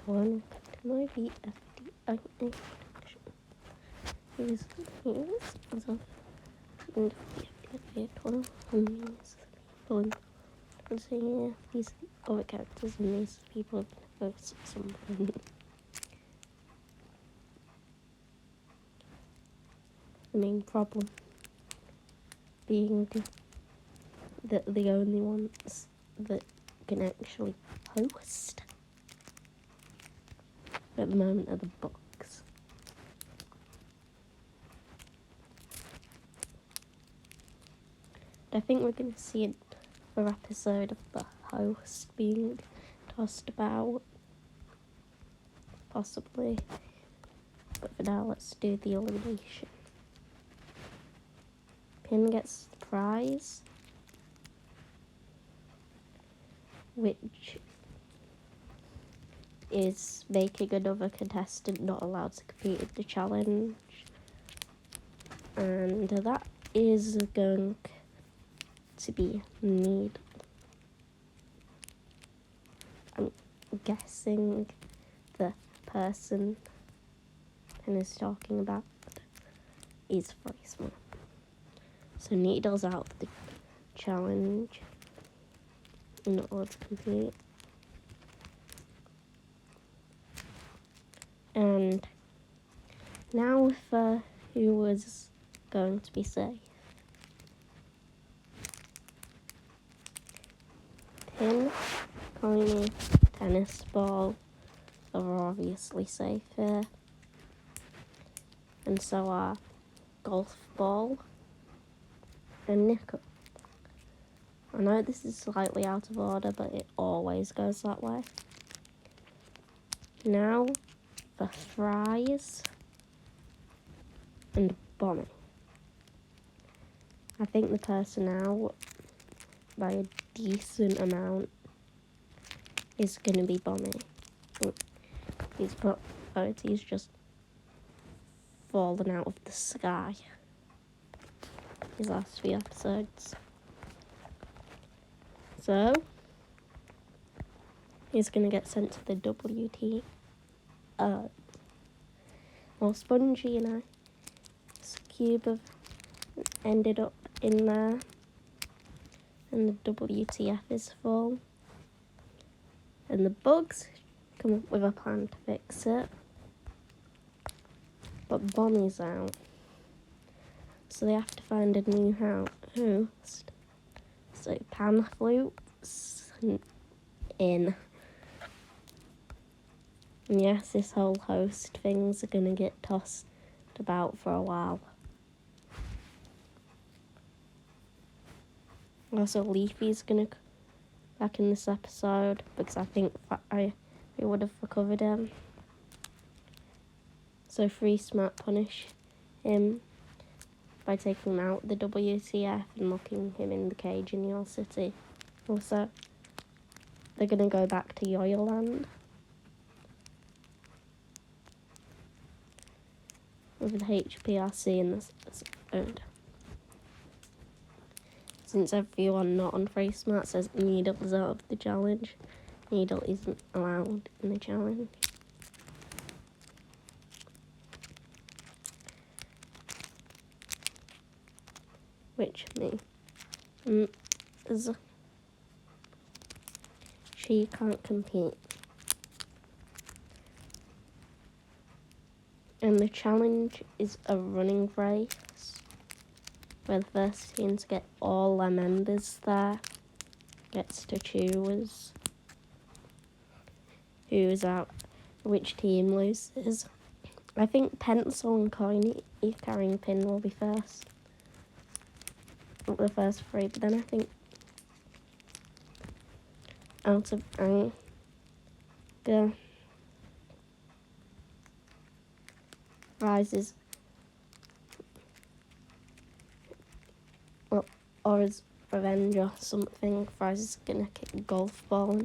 Welcome to my BFDIA production. Here's as of the end of BFDIA 12 and these people and saying these other characters and these people have been hosts at some point. The main problem being that the only ones that can actually host at the moment are the books. I think we're going to see another episode of the host being tossed about, possibly. But for now, let's do the elimination. Pin gets the prize, which is making another contestant not allowed to compete in the challenge. And that is going to be Needle. I'm guessing the person Pin is talking about is Freesman. So Needle's out of the challenge, not allowed to compete. And now for who was going to be safe. Pin, Coiny, Tennis Ball are obviously safe here. And so are Golf Ball and Nickel. I know this is slightly out of order, but it always goes that way. Now for Fries and Bombing. I think the person out by a decent amount is going to be Bombing. His popularity's just fallen out of the sky these last few episodes. So he's going to get sent to the WT. Well, Spongy and Cube have ended up in there, and the WTF is full. And the bugs come up with a plan to fix it, but Bommy's out, so they have to find a new host. So Panflute's in. And yes, this whole host thing's going to get tossed about for a while. Also, Leafy's going to come back in this episode because I think I would have recovered him. So Freeze might punish him by taking him out the WTF and locking him in the cage in your city. Also, they're going to go back to Yoyoland with the HPRC in this episode. Since everyone not on FreeSmart says Needle is out of the challenge, Needle isn't allowed in the challenge. Which means she can't compete. And the challenge is a running race where the first team to get all their members there gets to choose who's out, which team loses. I think Pencil and Coiny carrying Pin will be first. The first three, but then I think out of anger rises, or as revenge or something, Fries is gonna kick a golf ball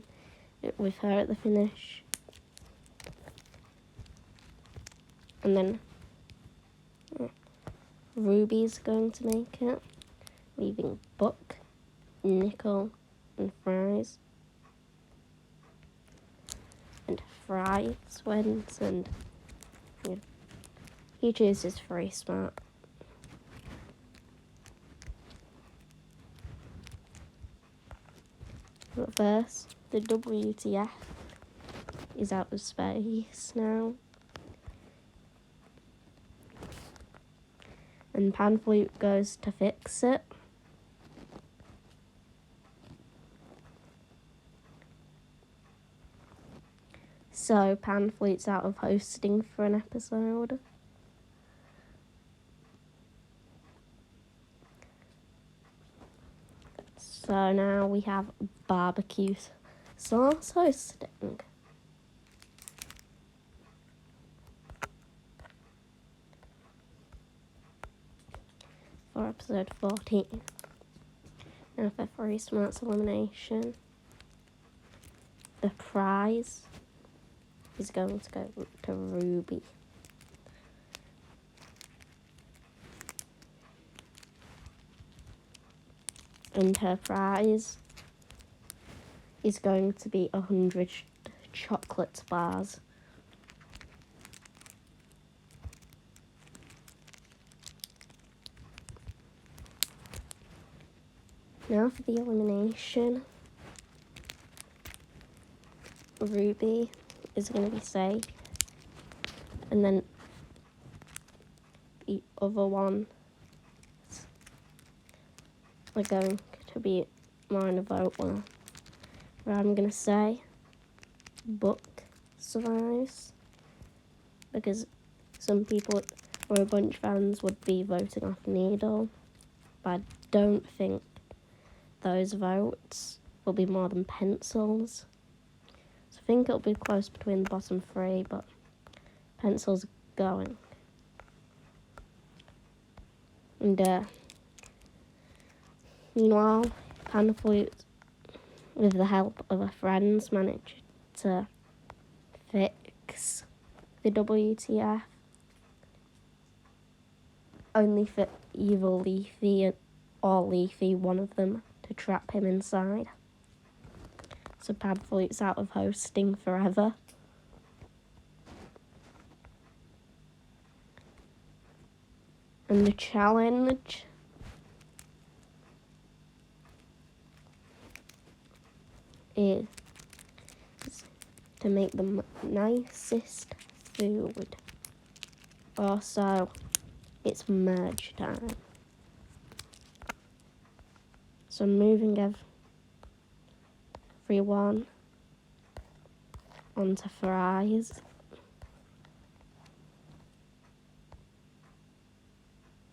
with her at the finish. And then Ruby's going to make it, leaving Buck, Nickel, and Fries. And Fries wins, and he chooses Free Smart. But first, the WTF is out of space now. And Panflute goes to fix it. So Panflute's out of hosting for an episode. So now we have barbecue sauce hosting. For episode 14. Now for Free Smart's elimination, the prize is going to go to Ruby. And her prize is going to be 100 chocolate bars. Now for the elimination, Ruby is going to be safe, and then the other one are going to be mine a vote where I'm going to say Book survives, because some people or a bunch of fans would be voting off Needle, but I don't think those votes will be more than Pencils. So I think it'll be close between the bottom three, but Pencil's going. And meanwhile, Panflute, with the help of her friends, managed to fix the WTF. Only for Evil Leafy or Leafy, one of them, to trap him inside. So Panflute's out of hosting forever. And the challenge is to make the nicest food. Also, it's merge time. So I'm moving everyone onto fries.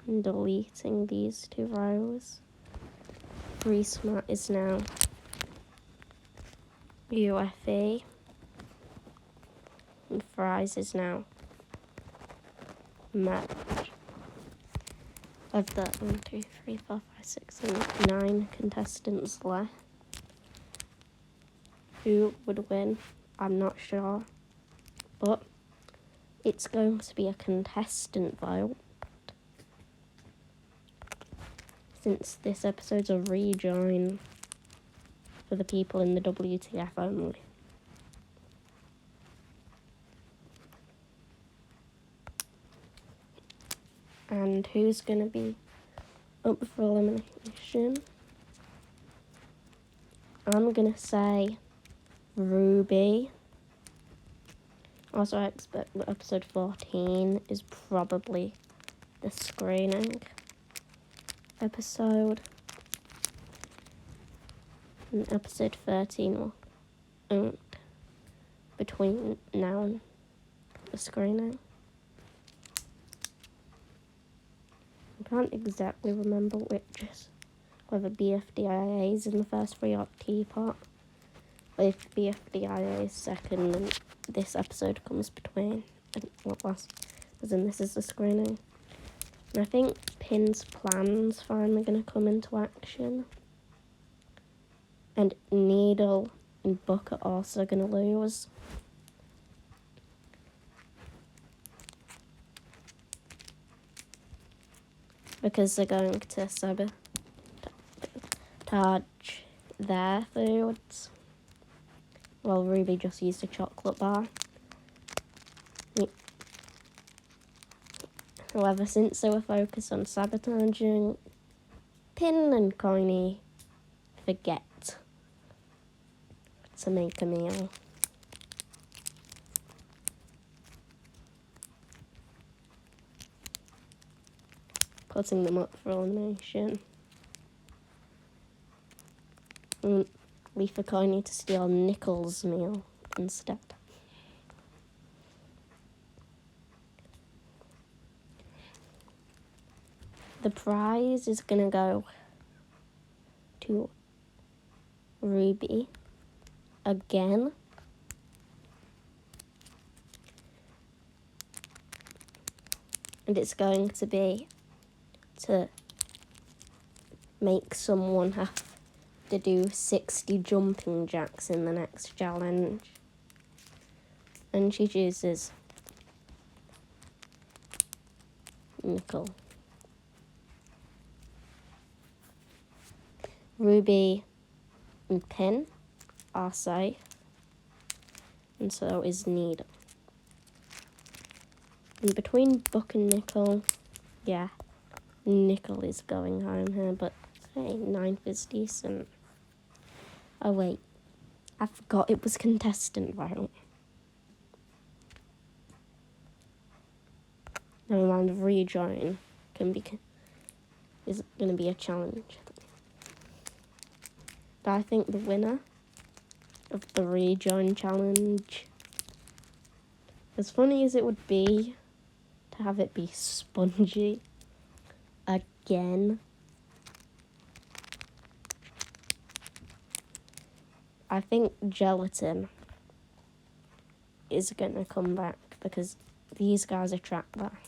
And deleting these two rows. Free Smart is now UFE. And fries is now merge. Of the 1, 2, 3, 4, 5, 6, and 9 contestants left. Who would win? I'm not sure. But it's going to be a contestant vote, since this episode's a rejoin for the people in the WTF only. And who's going to be up for elimination? I'm going to say Ruby. Also, I expect that episode 14 is probably the screening episode. And episode 13 will between now and the screening. I can't exactly remember whether BFDIA is in the first 3 or Teapot. But if BFDIA is second, then this episode comes between, and this is the screening. And I think Pin's plan's finally going to come into action. And Needle and Book are also going to lose. Because they're going to sabotage their foods. Well, Ruby just used a chocolate bar. However, since they were focused on sabotaging, Pin and Coiny forget to make a meal. Putting them up for elimination. And leave for Coiny to steal Nickel's meal instead. The prize is gonna go to Ruby again. And it's going to be to make someone have to do 60 jumping jacks in the next challenge. And she chooses Nickel. Ruby and Pin are safe, and so is Needle. And between Book and Nickel, yeah, Nickel is going home here, but hey, 9th is decent. Oh wait, I forgot it was contestant vote. Never mind, rejoin is going to be a challenge. But I think the winner of the rejoin challenge, as funny as it would be to have it be Spongy again, I think Gelatin is going to come back because these guys are trapped there.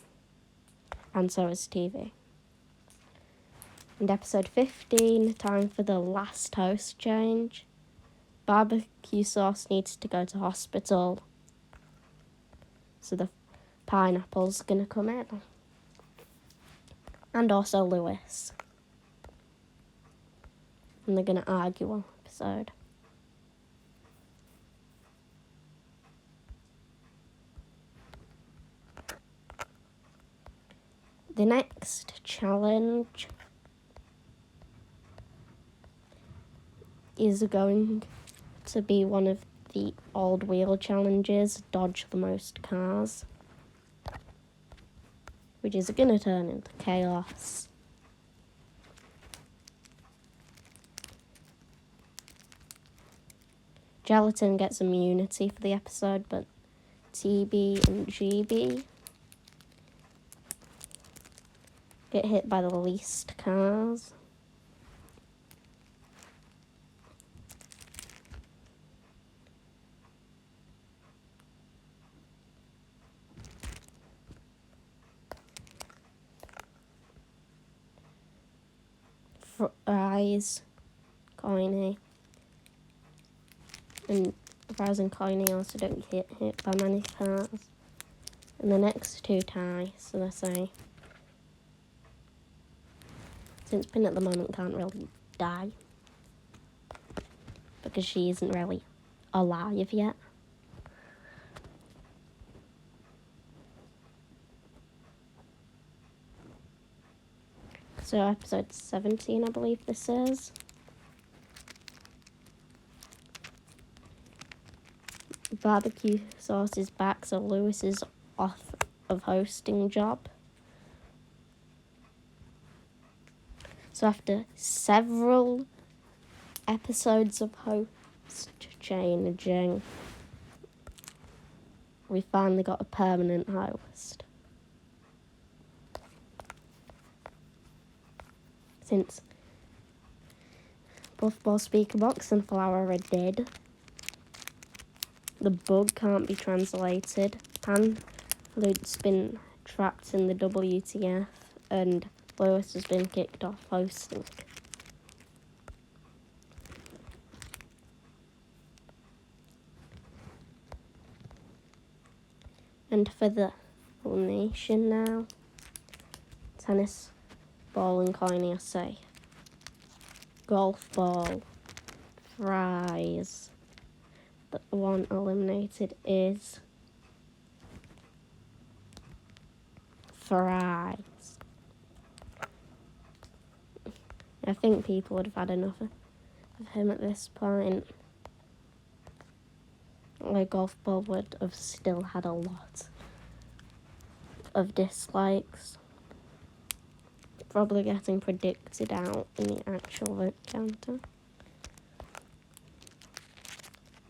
And so is TV. And episode 15, time for the last host change. Barbecue Sauce needs to go to hospital. So the pineapple's going to come in. And also Lewis. And they're going to argue all episode. The next challenge is going to be one of the old wheel challenges, dodge the most cars, which is going to turn into chaos. Gelatin gets immunity for the episode, but TB and GB get hit by the least cars. Fries, Coiny, and Fries and Coiny also don't get hit by many cars. And the next two tie, so they say, since Pin at the moment can't really die, because she isn't really alive yet. So episode 17, I believe this is. Barbecue Sauce is back, so Lewis is off of hosting job. So after several episodes of host changing, we finally got a permanent host. Since Buffball Speaker Box and Flower are dead, the bug can't be translated. Panlute's been trapped in the WTF, and Lewis has been kicked off hosting. And for the elimination now, Tennis Ball and Coiny are safe. Golf Ball, Fries, one eliminated is Fries. I think people would have had enough of him at this point. Like, Golf Ball would have still had a lot of dislikes. Probably getting predicted out in the actual vote counter.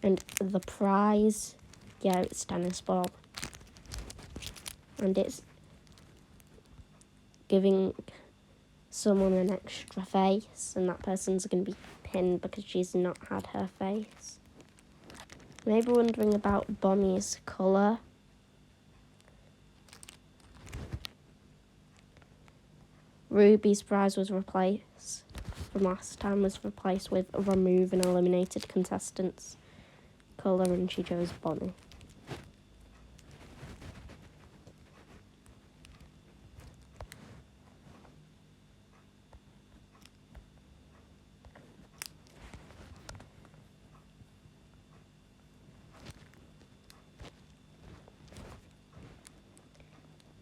And the prize, yeah, it's Tennis Ball. And it's giving someone an extra face, and that person's going to be pinned because she's not had her face. Maybe wondering about Bommy's colour. Ruby's prize was replaced from last time, was replaced with remove an eliminated contestant's colour, and she chose Bonnie.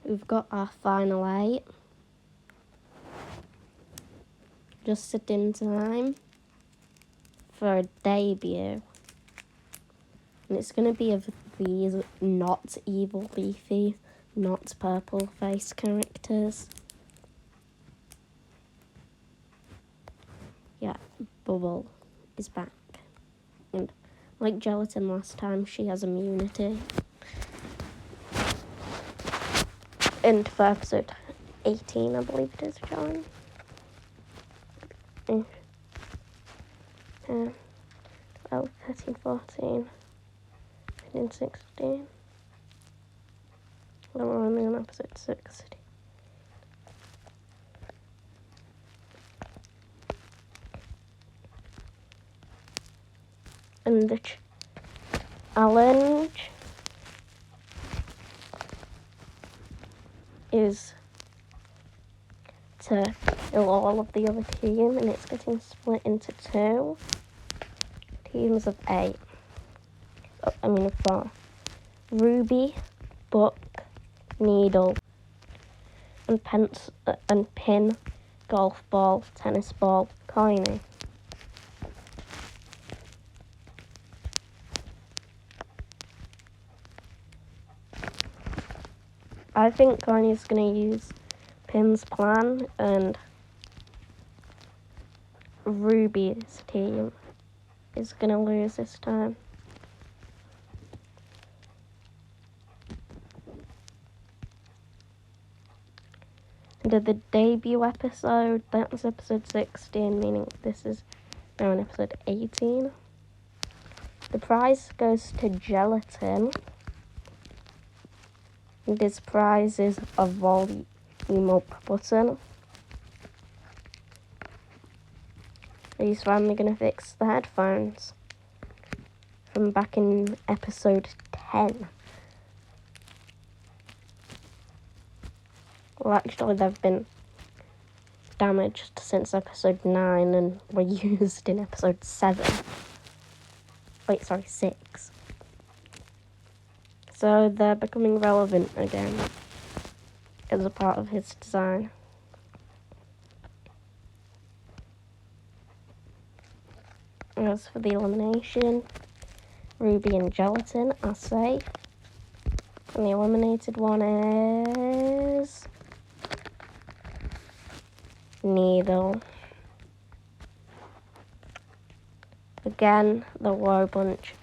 We've got our final 8. Just in time for a debut. And it's going to be of these not evil beefy, not purple face characters. Yeah, Bubble is back. And like Gelatin last time, she has immunity. And for episode 18, I believe it is, John. 12, 13, 14, 15, 16. Then we're only on episode 60. And the challenge is to kill all of the other team, and it's getting split into 2 teams of 8. Of 4. Ruby, Book, Needle, and Pin, Golf Ball, Tennis Ball, Coiny. I think Coiny's going to use Pin's plan, and Ruby's team is going to lose this time. And the debut episode, that was episode 16, meaning this is now in episode 18. The prize goes to Gelatin. And this prize is a volume up button. He's finally going to fix the headphones from back in episode 10. Well, actually, they've been damaged since episode 9 and were used in episode 7. Wait, sorry, 6. So they're becoming relevant again as a part of his design. As for the elimination, Ruby and Gelatin are safe. And the eliminated one is Needle. Again, the Woe Bunch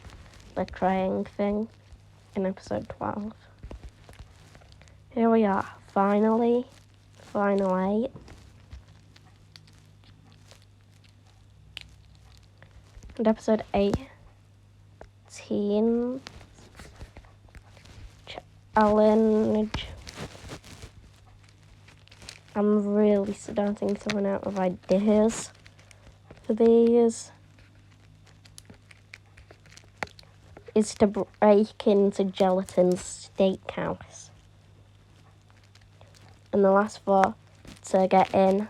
betraying thing in episode 12. Here we are, finally, final 8. And episode 18, challenge. I'm really starting to run out of ideas for these. Is to break into Gelatin's steakhouse. And the last 4 to get in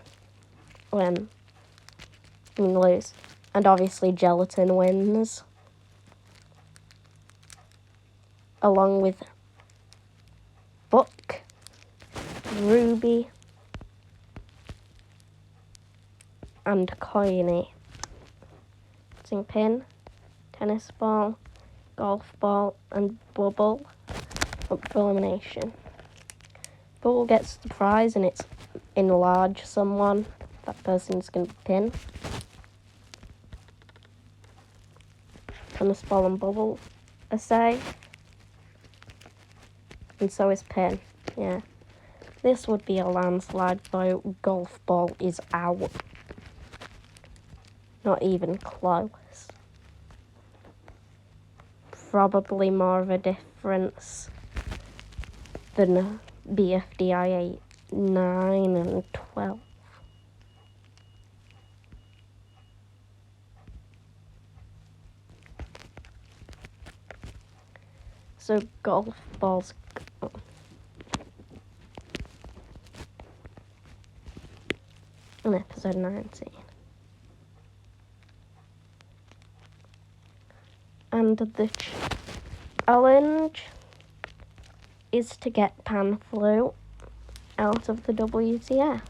lose. And obviously Gelatin wins. along with Buck, Ruby, and Coiny. Using Pin, Tennis Ball, Golf Ball, and Bubble up for elimination. Bubble gets the prize and it's enlarge someone. That person's going to be Pin. Tennis Ball and Bubble are safe. And so is Pin. Yeah. This would be a landslide though. Golf Ball is out. Not even close. Probably more of a difference than BFDIA 9 and 12. So Golf Ball's in episode 19. And the challenge is to get Panflu out of the WTF,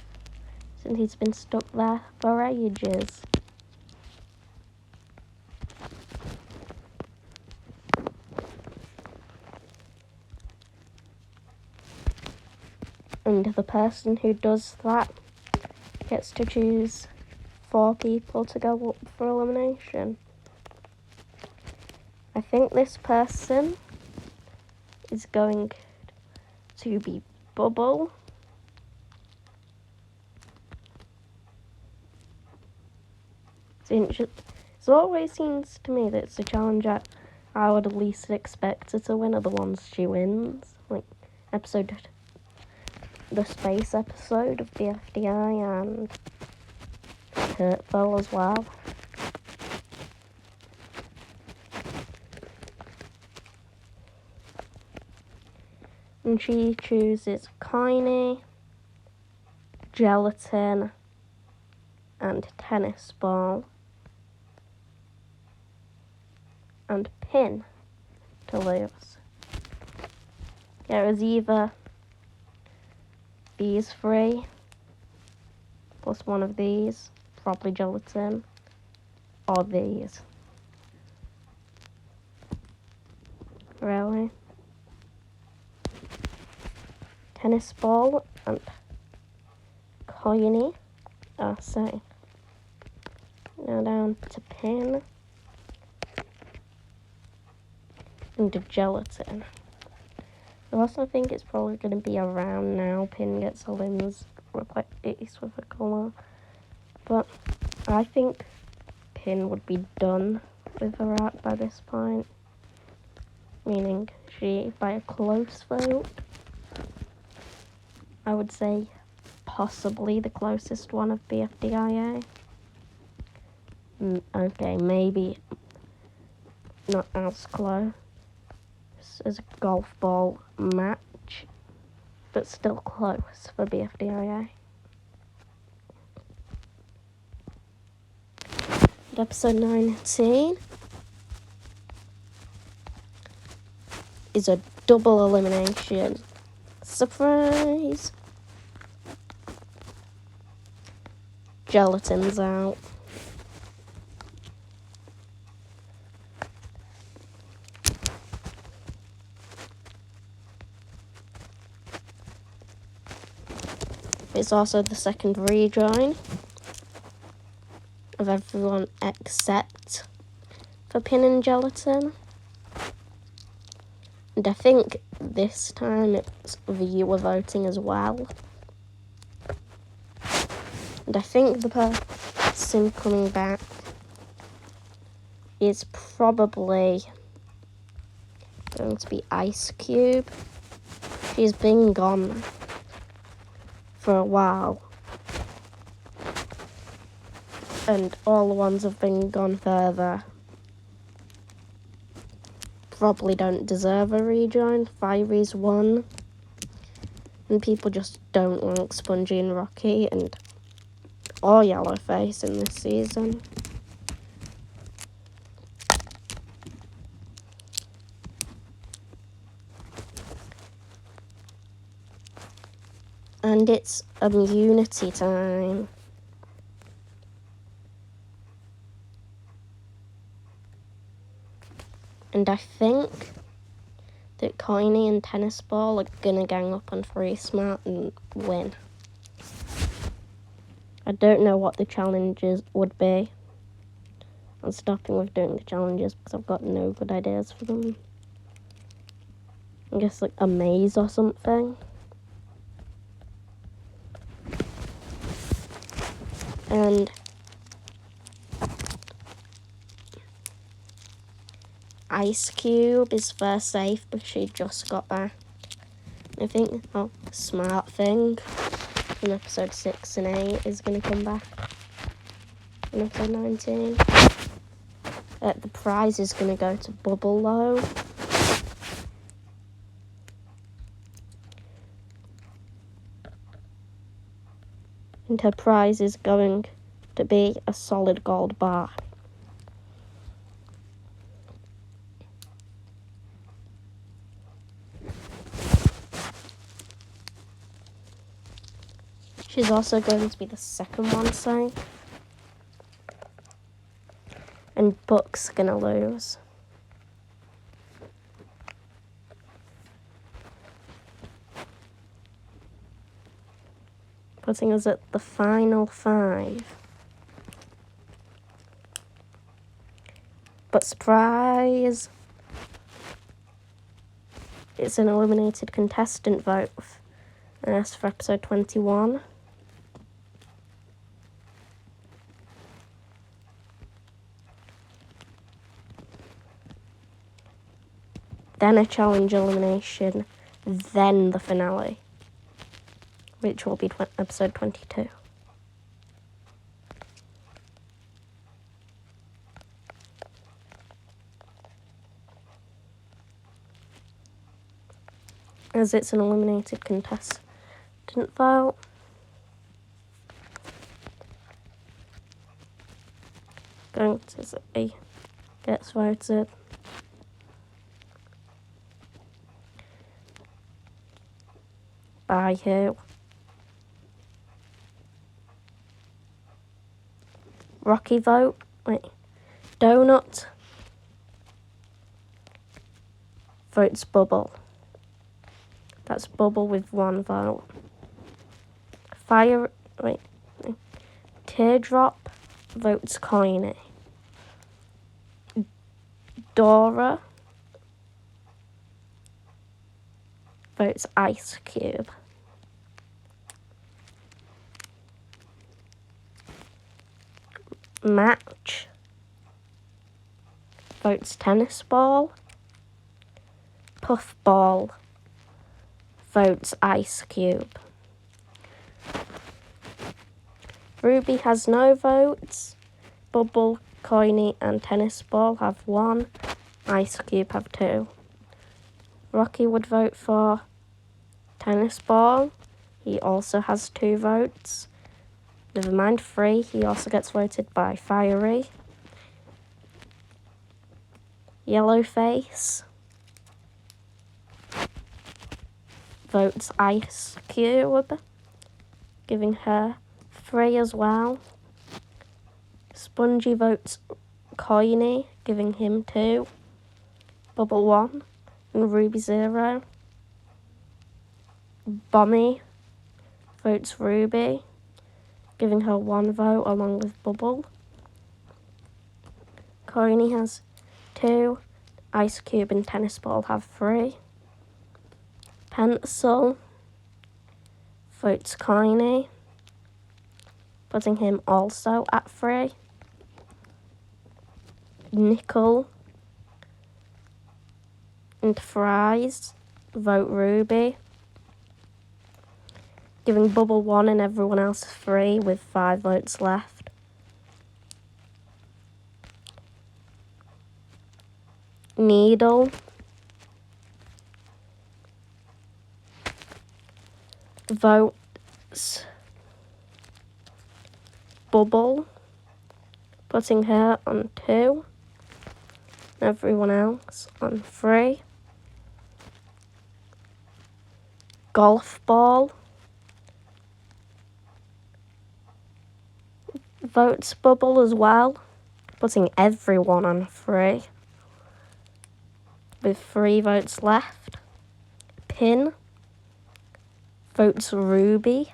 since he's been stuck there for ages. And the person who does that gets to choose 4 people to go up for elimination. I think this person is going to be Bubble, it always seems to me that it's a challenge I would least expect her to win are the ones she wins. Like the space episode of BFDI and Hurtful as well. And she chooses Coiny, Gelatin, and Tennis Ball, and Pin to lose. Yeah, it was either these 3, plus one of these, probably Gelatin, or these. Really? Tennis Ball and Coiny are safe. Now down to Pin and to Gelatin. I also think it's probably going to be around now Pin gets a limbs replace with a colour. But I think Pin would be done with her arc by this point. Meaning she, by a close vote, I would say possibly the closest one of BFDIA. Okay, maybe not as close as a Golf Ball match, but still close for BFDIA. Episode 19 is a double elimination. Surprise! Gelatin's out. It's also the second rejoin of everyone except for Pin and Gelatin. And I think this time it's viewer voting as well. And I think the person coming back is probably going to be Ice Cube. She's been gone for a while. And all the ones have been gone further probably don't deserve a rejoin. Fiery's won. And people just don't like Spongy and Rocky and or Yellowface in this season. And it's immunity time. And I think that Coiny and Tennis Ball are gonna gang up on Free Smart and win. I don't know what the challenges would be. I'm stopping with doing the challenges because I've got no good ideas for them. I guess like a maze or something. And Ice Cube is first safe because she just got back. I think Smart Thing in episode 6 and 8 is going to come back in episode 19. The prize is going to go to Bubble though. And her prize is going to be a solid gold bar. She's also going to be the second one safe. And Book's gonna lose. Putting us at the final 5. But surprise! It's an eliminated contestant vote. And that's for episode 21. Then a challenge elimination, then the finale, which will be episode 22. As it's an eliminated contestant vote. Going to say gets voted. By who? Rocky vote. Wait. Donut votes Bubble. That's Bubble with 1 vote. Teardrop votes Coiny. Dora votes Ice Cube. Match votes Tennis Ball. Puffball votes Ice Cube. Ruby has no votes. Bubble, Coiny and Tennis Ball have 1. Ice Cube have 2. Rocky would vote for Tennis Ball. He also has 2 votes. Never mind, 3. He also gets voted by Fiery. Yellowface votes Ice Cube, giving her 3 as well. Spongy votes Coiny, giving him 2. Bubble 1 and Ruby 0. Bommy votes Ruby, giving her 1 vote along with Bubble. Coiny has 2. Ice Cube and Tennis Ball have 3. Pencil votes Coiny, putting him also at 3. Nickel and Fries vote Ruby, giving Bubble 1 and everyone else 3 with 5 votes left. Needle votes Bubble, putting her on 2, everyone else on 3. Golf Ball votes bubble as well, putting everyone on 3. With 3 votes left, Pin votes Ruby,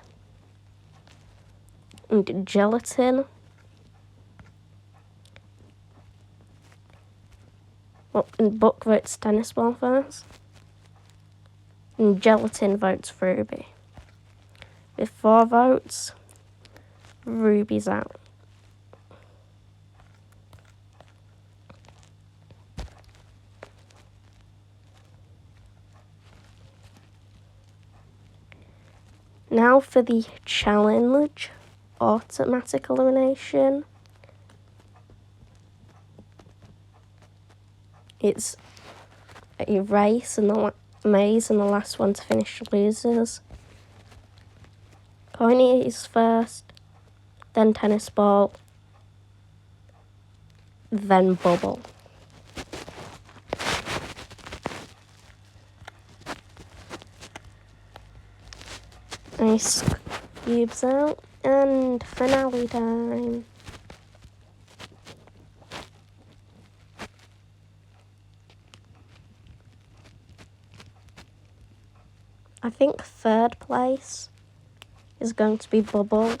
and Gelatin. Well, and Book votes Tennis Ball first, and Gelatin votes Ruby. With 4 votes, Ruby's out. Now for the challenge, automatic elimination. It's a race and the maze, and the last one to finish loses. Coiny is first, then Tennis Ball, then Bubble. Ice Cube's out, and finale time. I think 3rd place is going to be Bubble.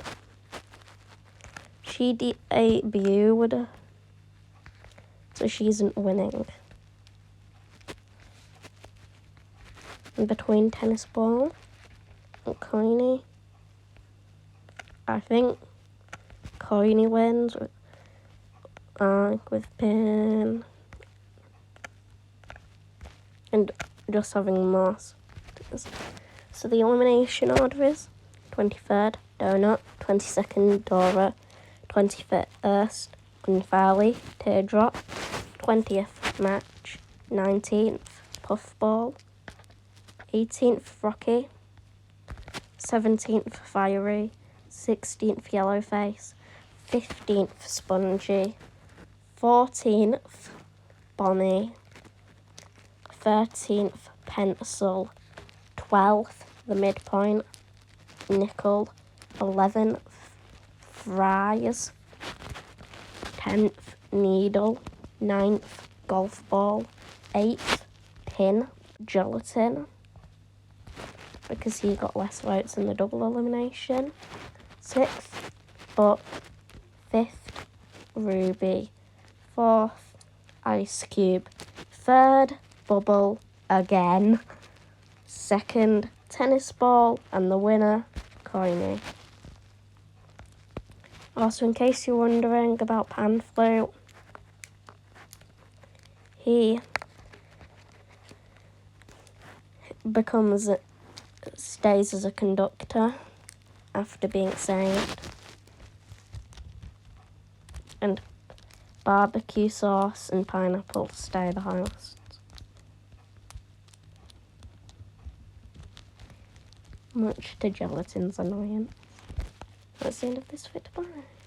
She debuted, so she isn't winning. And between Tennis Ball and Coiny, I think Coiny wins with Pin and just having more. So the elimination order is 23rd, Donut, 22nd, Dora, 21st, Unfairly, Teardrop, 20th, Match, 19th, Puffball, 18th, Rocky, 17th, Fiery, 16th, Yellowface, 15th, Spongy, 14th, Bonnie, 13th, Pencil, 12th, the midpoint, Nickel, 11th, Fries, 10th, Needle, 9th, Golf Ball, 8th, Pin, Gelatin, because he got less votes in the double elimination, 6th, Book, 5th, Ruby, 4th, Ice Cube, 3rd, Bubble again, 2nd, Tennis Ball, and the winner, Coiny. Also, in case you're wondering about Pan Flute, he stays as a conductor after being saved. And barbecue sauce and pineapple stay the house. Much to Gelatin's annoyance. That's the end of this fit. Bye.